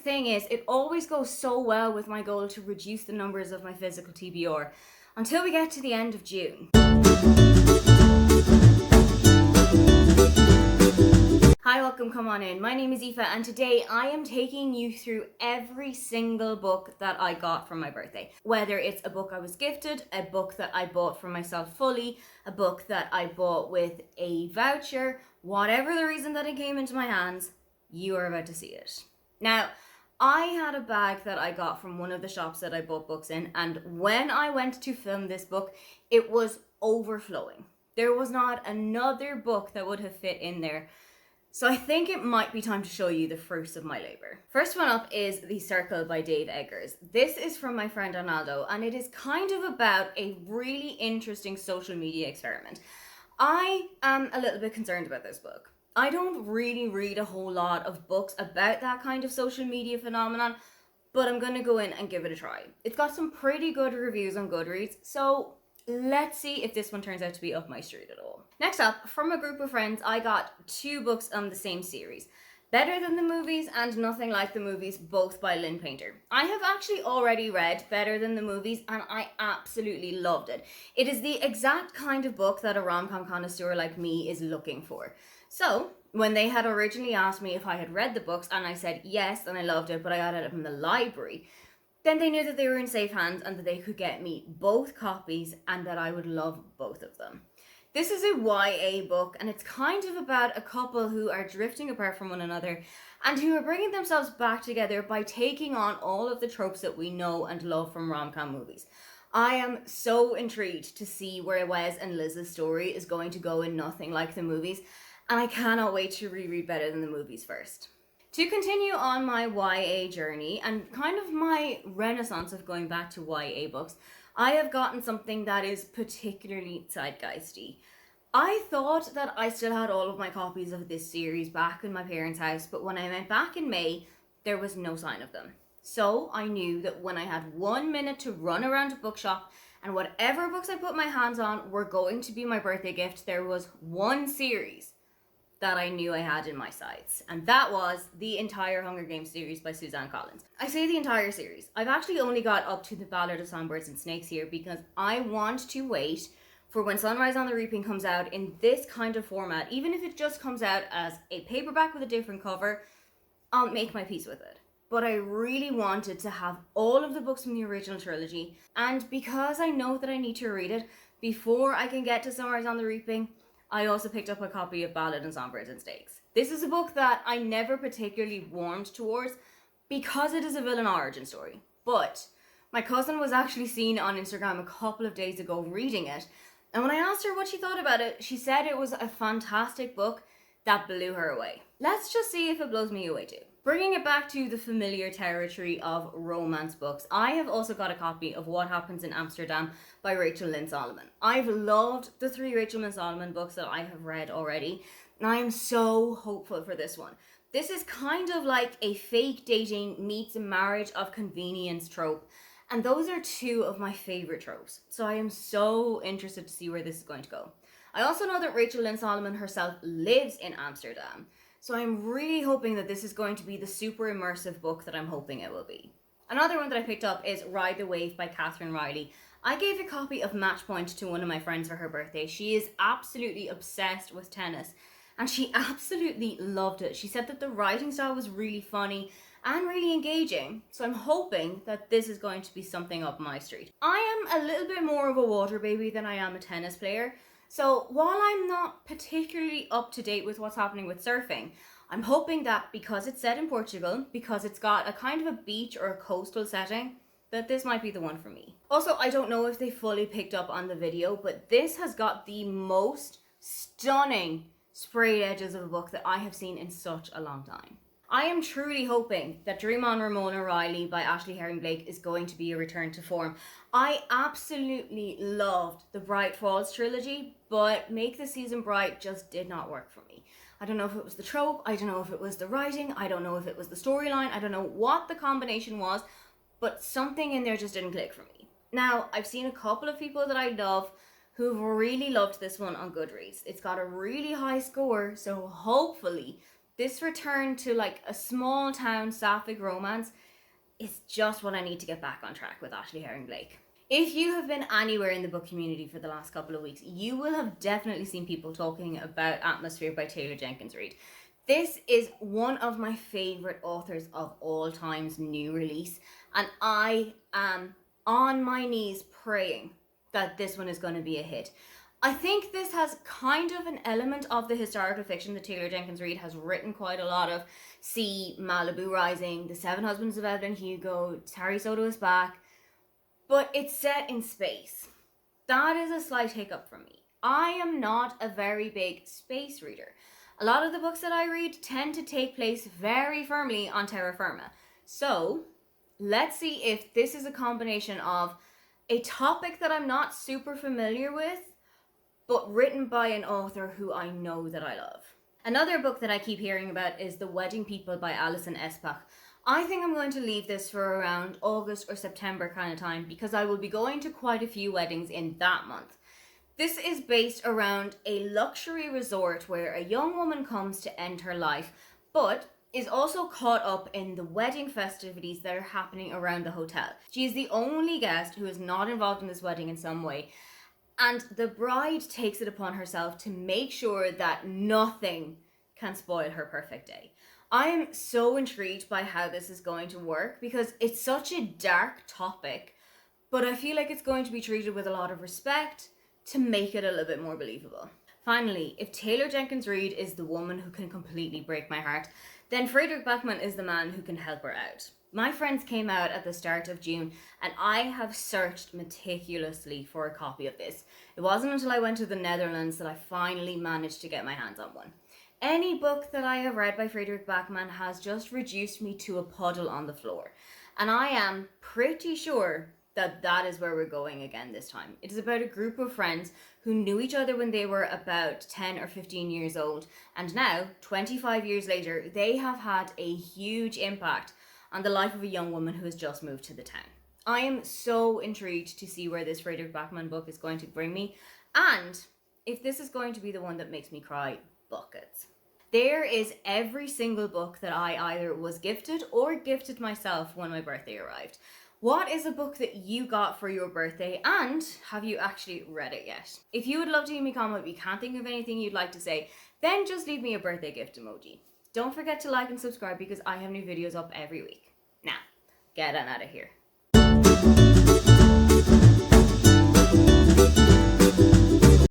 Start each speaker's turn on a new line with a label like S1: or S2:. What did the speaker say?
S1: thing is, it always goes so well with my goal to reduce the numbers of my physical TBR until we get to the end of June. Hi, welcome, come on in. My name is Aoife and today I am taking you through every single book that I got for my birthday. Whether it's a book I was gifted, a book that I bought for myself fully, a book that I bought with a voucher, whatever the reason that it came into my hands, you are about to see it. Now, I had a bag that I got from one of the shops that I bought books in, and when I went to film this book, it was overflowing. There was not another book that would have fit in there. So I think it might be time to show you the fruits of my labor. First one up is The Circle by Dave Eggers. This is from my friend Arnaldo, and it is kind of about a really interesting social media experiment. I am a little bit concerned about this book. I don't really read a whole lot of books about that kind of social media phenomenon, but I'm gonna go in and give it a try. It's got some pretty good reviews on Goodreads, so let's see if this one turns out to be up my street at all. Next up, from a group of friends, I got 2 books on the same series. Better Than the Movies and Nothing Like the Movies, both by Lynn Painter. I have actually already read Better Than the Movies and I absolutely loved it. It is the exact kind of book that a rom-com connoisseur like me is looking for. So, when they had originally asked me if I had read the books and I said yes and I loved it, but I got it from the library, then they knew that they were in safe hands and that they could get me both copies and that I would love both of them. This is a YA book and it's kind of about a couple who are drifting apart from one another and who are bringing themselves back together by taking on all of the tropes that we know and love from rom-com movies. I am so intrigued to see where Wes and Liz's story is going to go in Nothing Like the Movies, and I cannot wait to reread Better Than the Movies first. To continue on my YA journey and kind of my renaissance of going back to YA books, I have gotten something that is particularly zeitgeisty. I thought that I still had all of my copies of this series back in my parents' house, but when I went back in May, there was no sign of them. So I knew that when I had 1 minute to run around a bookshop and whatever books I put my hands on were going to be my birthday gift, there was one series that I knew I had in my sights, and that was the entire Hunger Games series by Suzanne Collins. I say the entire series. I've actually only got up to the Ballad of Songbirds and Snakes here because I want to wait for when Sunrise on the Reaping comes out in this kind of format. Even if it just comes out as a paperback with a different cover, I'll make my peace with it. But I really wanted to have all of the books from the original trilogy, and because I know that I need to read it before I can get to Sunrise on the Reaping, I also picked up a copy of Ballad of Songbirds and Snakes. This is a book that I never particularly warmed towards because it is a villain origin story. But my cousin was actually seen on Instagram a couple of days ago reading it, and when I asked her what she thought about it, she said it was a fantastic book that blew her away. Let's just see if it blows me away too. Bringing it back to the familiar territory of romance books, I have also got a copy of What Happens in Amsterdam by Rachel Lynn Solomon. I've loved the 3 Rachel Lynn Solomon books that I have read already, and I am so hopeful for this one. This is kind of like a fake dating meets a marriage of convenience trope, and those are 2 of my favorite tropes, so I am so interested to see where this is going to go. I also know that Rachel Lynn Solomon herself lives in Amsterdam, so I'm really hoping that this is going to be the super immersive book that I'm hoping it will be. Another one that I picked up is Ride the Wave by Catherine Riley. I gave a copy of Matchpoint to one of my friends for her birthday. She is absolutely obsessed with tennis and she absolutely loved it. She said that the writing style was really funny and really engaging, so I'm hoping that this is going to be something up my street. I am a little bit more of a water baby than I am a tennis player, so while I'm not particularly up to date with what's happening with surfing, I'm hoping that because it's set in Portugal, because it's got a kind of a beach or a coastal setting, that this might be the one for me. Also, I don't know if they fully picked up on the video, but this has got the most stunning sprayed edges of a book that I have seen in such a long time. I am truly hoping that Dream On Ramona Riley by Ashley Herring Blake is going to be a return to form. I absolutely loved the Bright Falls trilogy, but Make the Season Bright just did not work for me. I don't know if it was the trope, I don't know if it was the writing, I don't know if it was the storyline, I don't know what the combination was, but something in there just didn't click for me. Now, I've seen a couple of people that I love who've really loved this one on Goodreads. It's got a really high score, so hopefully This return to like a small town sapphic romance is just what I need to get back on track with Ashley Herring Blake. If you have been anywhere in the book community for the last couple of weeks, you will have definitely seen people talking about Atmosphere by Taylor Jenkins Reid. This is one of my favorite authors of all time's new release, and I am on my knees praying that this one is going to be a hit. I think this has kind of an element of the historical fiction that Taylor Jenkins Reid has written quite a lot of. See Malibu Rising, The Seven Husbands of Evelyn Hugo, Harry Soto is Back, but it's set in space. That is a slight hiccup for me. I am not a very big space reader. A lot of the books that I read tend to take place very firmly on terra firma. So let's see if this is a combination of a topic that I'm not super familiar with, but written by an author who I know that I love. Another book that I keep hearing about is The Wedding People by Alison Espach. I think I'm going to leave this for around August or September kind of time because I will be going to quite a few weddings in that month. This is based around a luxury resort where a young woman comes to end her life, but is also caught up in the wedding festivities that are happening around the hotel. She is the only guest who is not involved in this wedding in some way, and the bride takes it upon herself to make sure that nothing can spoil her perfect day. I am so intrigued by how this is going to work because it's such a dark topic, but I feel like it's going to be treated with a lot of respect to make it a little bit more believable. Finally, if Taylor Jenkins Reid is the woman who can completely break my heart, then Fredrik Backman is the man who can help her out. My Friends came out at the start of June, and I have searched meticulously for a copy of this. It wasn't until I went to the Netherlands that I finally managed to get my hands on one. Any book that I have read by Fredrik Backman has just reduced me to a puddle on the floor. And I am pretty sure that that is where we're going again this time. It is about a group of friends who knew each other when they were about 10 or 15 years old. And now, 25 years later, they have had a huge impact on the life of a young woman who has just moved to the town. I am so intrigued to see where this Fredrik Backman book is going to bring me. And if this is going to be the one that makes me cry buckets. There is every single book that I either was gifted or gifted myself when my birthday arrived. What is a book that you got for your birthday, and have you actually read it yet? If you would love to leave me a comment, but you can't think of anything you'd like to say, then just leave me a birthday gift emoji. Don't forget to like and subscribe because I have new videos up every week. Now, get on out of here.